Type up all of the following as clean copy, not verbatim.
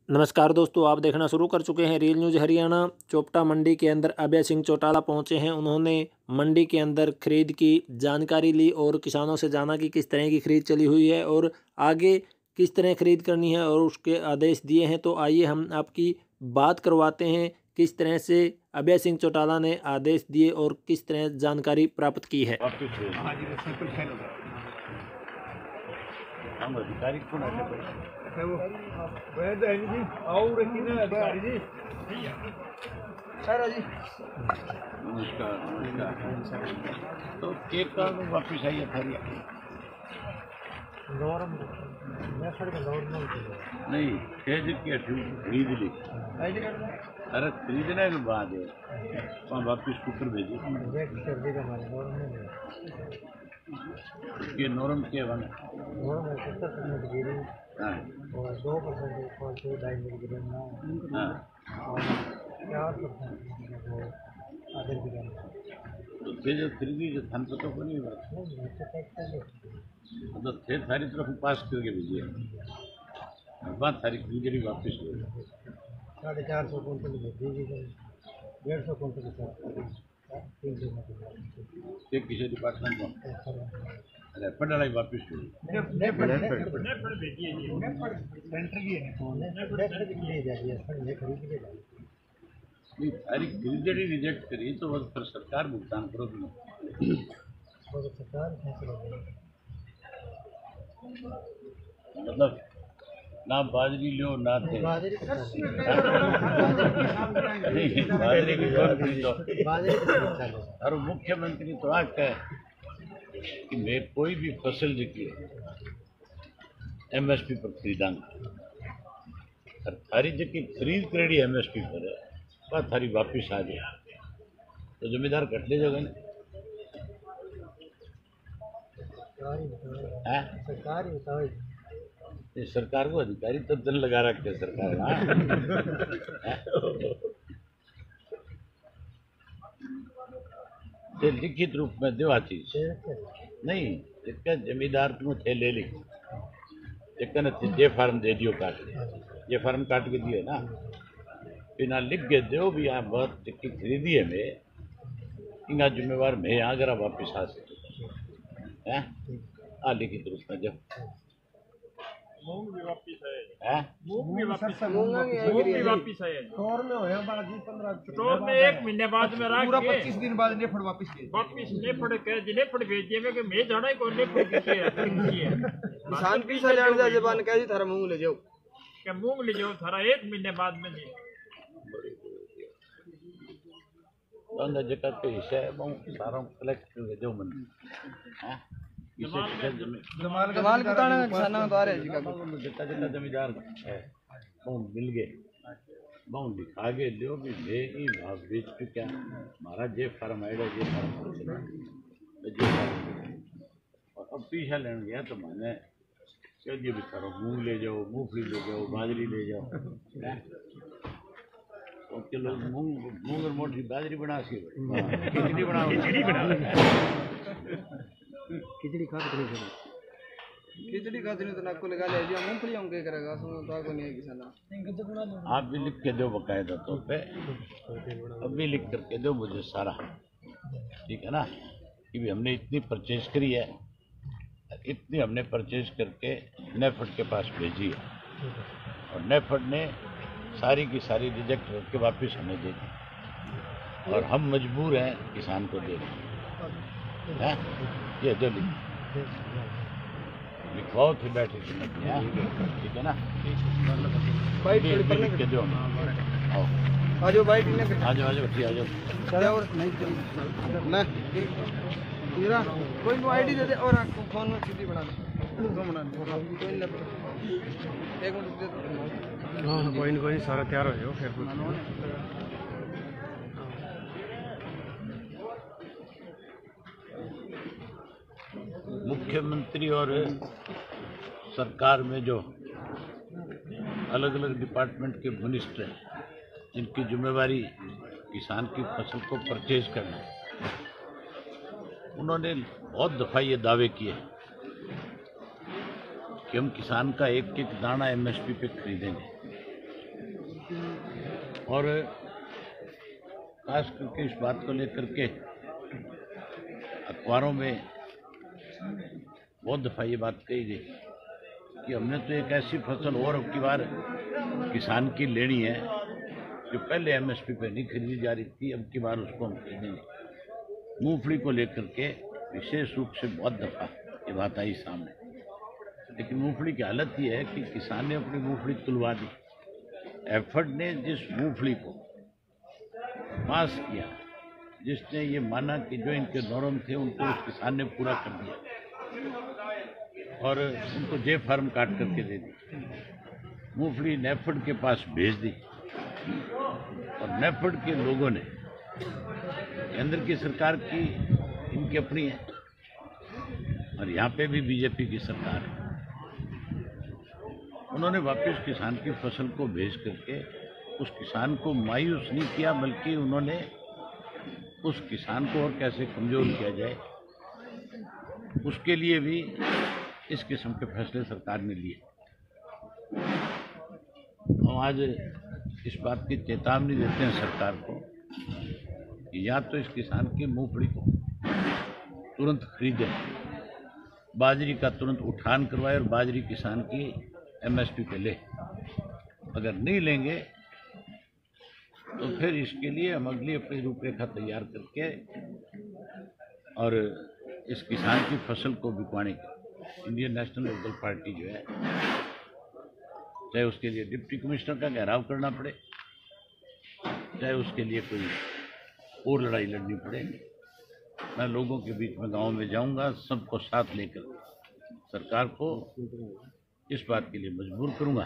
नमस्कार दोस्तों, आप देखना शुरू कर चुके हैं रील न्यूज़ हरियाणा। चोपटा मंडी के अंदर अभय सिंह चौटाला पहुंचे हैं। उन्होंने मंडी के अंदर खरीद की जानकारी ली और किसानों से जाना कि किस तरह की खरीद चली हुई है और आगे किस तरह खरीद करनी है और उसके आदेश दिए हैं। तो आइए हम आपकी बात करवाते हैं किस तरह से अभय सिंह चौटाला ने आदेश दिए और किस तरह जानकारी प्राप्त की है। हम अधिकारी कौन है? वो वैद है जी, और किने अधिकारी जी सर जी। नमस्कार नमस्कार। तो एक कारण वापिस आई अथारिया नहीं खेज की खरीद ली। अरे खरीदने के बाद वहाँ वापिस कुकर भेजी ये नॉर्म के बने हाँ और 2% ढाई हाँ और 4% वो आधे की तो थे जो खरीदी जो थान पता को नहीं बात मतलब थे सारी तरफ पास करके भेजिए बात सारी खरीदी वापिस हो 450 कुंटल भेजी 150 कुंटल एक किसी डिपार्टमेंट में अरे पढ़ाई वापिस हुई नहीं सारी खरीदी रिजेक्ट करी तो बस फिर सरकार भुगतान करो मतलब ना बाजरी लो ना थे नहीं बाजरी की कौन खरीदो। और मुख्यमंत्री तो आज कहे कि मैं कोई भी फसल की MSP पर खरीदांगा और थारी जबकि खरीद करेड़ी MSP पर है वह थारी वापिस आ जाए तो जिम्मेदार कट ले जाओगे ना सरकार को अधिकारी तो दल लगा रखे सरकार लिखित रूप में दो चीज नहीं इसका जमींदार तुम थे ले ली जे फार्म दे दियो काट ये फार्म काट के दिए ना बिना लिख के दो भी यहाँ बहुत चिक्की खरीदी है मैं इनका जिम्मेवार मैं यहाँ अगर वापिस आ सकते हैं लिखित रूप में जब मूंग भी वापिस है मूंग भी वापिस है स्टोर में होया बाजी 15 स्टोर में 1 महीने बाद में रख पूरा के 25 दिन बाद नेफड़ वापिस नेफड़ के नेफड़ भेजिए में कि मैं जाना ही कोई नेफड़ किसी है किसान पीछा लेने जा जबान कह दी थारा मूंग ले जाओ क्या मूंग ले जाओ थारा 1 महीने बाद में जी अंदर जगह पे हिस्सा है बहुत सारा कलेक्ट करके दो मन हैं जमाल बताना किसाना तो आ रहे जी का जितना जितना जमींदार है वो मिल गए बहुत दिखा के लियो भी ले ही भाव बेच के क्या हमारा जे फार्म आएगा जे फार्म और अब पीछा लेने गया तो मैंने कह दिया भी करो मूंग ले जाओ मूंगफली ले जाओ बाजरी ले जाओ के लोग मूंग और मोटी बाजरी बना के खिचड़ी खाते नहीं तो नाक को लगा ले लिया मूंगफली हम क्या करेगा सुनो तो को नहीं है किसान आप भी लिख के दो बकायदा तो पे अब भी लिख करके दो मुझे सारा ठीक है ना कि भी हमने इतनी परचेज करी है इतनी हमने परचेज करके नेफर्ड के पास भेजी है और नेफर्ड ने सारी की सारी रिजेक्ट करके वापस हमें दे दी और हम मजबूर हैं किसान को दे हैं ये जो लिखवाओ थे बैठे ठीक है ना लिख के दो आ जाओ भाई आ जाओ ठीक आ जाओ ना तेरा कोई नो आईडी दे दे और फोन में सीधी बना दे दो बना दे एक मिनट दे हां कोई सारा तैयार हो जाओ फिर मुख्यमंत्री और सरकार में जो अलग अलग डिपार्टमेंट के मिनिस्टर हैं जिनकी जिम्मेवारी किसान की फसल को परचेज करना है उन्होंने बहुत दफ़ा ये दावे किए कि हम किसान का एक एक दाना MSP पे खरीदेंगे और खास करके इस बात को लेकर के अखबारों में बहुत दफ़ा ये बात कही गई कि हमने तो एक ऐसी फसल और अब की बार किसान की लेनी है जो पहले एमएसपी पे नहीं खरीदी जा रही थी, अब की बार उसको हम खरीदेंगे। मूंगफली को लेकर के विशेष रूप से बहुत दफ़ा ये बात आई सामने, लेकिन मूंगफली की हालत ये है कि किसान ने अपनी मूंगफली तुलवा दी। एफर्ट ने जिस मूंगफली को पास किया, जिसने ये माना कि जो इनके नॉर्म थे उनको उस किसान ने पूरा कर दिया और उनको जे फार्म काट करके दे दी। मूंगफली नेफेड के पास भेज दी और नेफेड के लोगों ने, केंद्र की सरकार की इनकी अपनी है और यहाँ पे भी बीजेपी की सरकार है, उन्होंने वापस किसान की फसल को भेज करके उस किसान को मायूस नहीं किया, बल्कि उन्होंने उस किसान को और कैसे कमजोर किया जाए उसके लिए भी इस किस्म के फैसले सरकार ने लिए। हम आज इस बात की चेतावनी देते हैं सरकार को कि या तो इस किसान की मूंगफली को तुरंत खरीदें, बाजरी का तुरंत उठान करवाए और बाजरी किसान की एमएसपी पे ले। अगर नहीं लेंगे तो फिर इसके लिए हम अगली अपनी रूपरेखा तैयार करके और इस किसान की फसल को बिकवाने की इंडियन नेशनल लोकल पार्टी जो है, चाहे उसके लिए डिप्टी कमिश्नर का घेराव करना पड़े, चाहे उसके लिए कोई और लड़ाई लड़नी पड़े, मैं लोगों के बीच में गाँव में जाऊंगा, सबको साथ लेकर सरकार को इस बात के लिए मजबूर करूंगा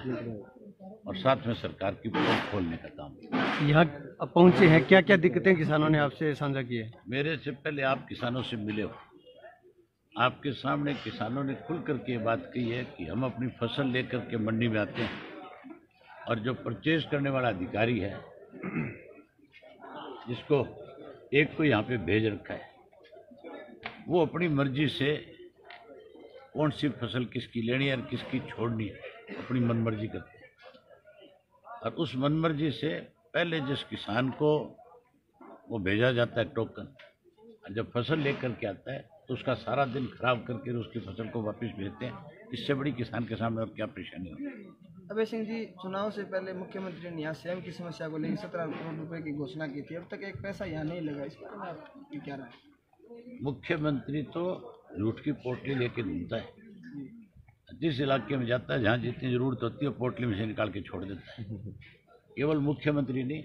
और साथ में सरकार की पोल खोलने का काम। यहाँ पहुँचे हैं, क्या क्या दिक्कतें किसानों ने आपसे साझा की है? मेरे से पहले आप किसानों से मिले हो, आपके सामने किसानों ने खुल करके ये बात कही है कि हम अपनी फसल लेकर के मंडी में आते हैं और जो परचेज करने वाला अधिकारी है, जिसको एक को यहाँ पे भेज रखा है, वो अपनी मर्जी से कौन सी फसल किसकी लेनी है और किसकी छोड़नी है अपनी मनमर्जी करते हैं और उस मनमर्जी से पहले जिस किसान को वो भेजा जाता है टोकन, और जब फसल लेकर के आता है तो उसका सारा दिन खराब करके उसकी फसल को वापस भेजते हैं। इससे बड़ी किसान के सामने और क्या परेशानी होगी। अभय सिंह जी, चुनाव से पहले मुख्यमंत्री ने यहाँ स्वयं की समस्या को लेकर 17 करोड़ रुपए की घोषणा की थी, अब तक एक पैसा यहाँ नहीं लगा, इस बारे में आपकी क्या राय है? मुख्यमंत्री तो लूट की पोटली लेके घूमता है, जिस इलाके में जाता है जहाँ जितनी जरूरत होती है पोटली में से निकाल के छोड़ देता है। केवल मुख्यमंत्री नहीं,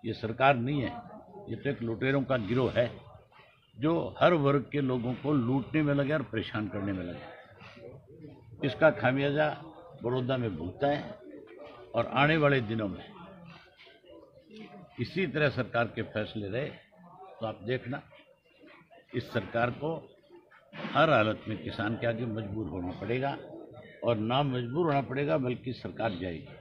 ये सरकार नहीं है, ये तो एक लुटेरों का गिरोह है जो हर वर्ग के लोगों को लूटने में लगे और परेशान करने में लगे। इसका खामियाजा बड़ौदा में भुगता है और आने वाले दिनों में इसी तरह सरकार के फैसले रहे तो आप देखना, इस सरकार को हर हालत में किसान के आगे मजबूर होना पड़ेगा और ना मजबूर होना पड़ेगा बल्कि सरकार जाएगी।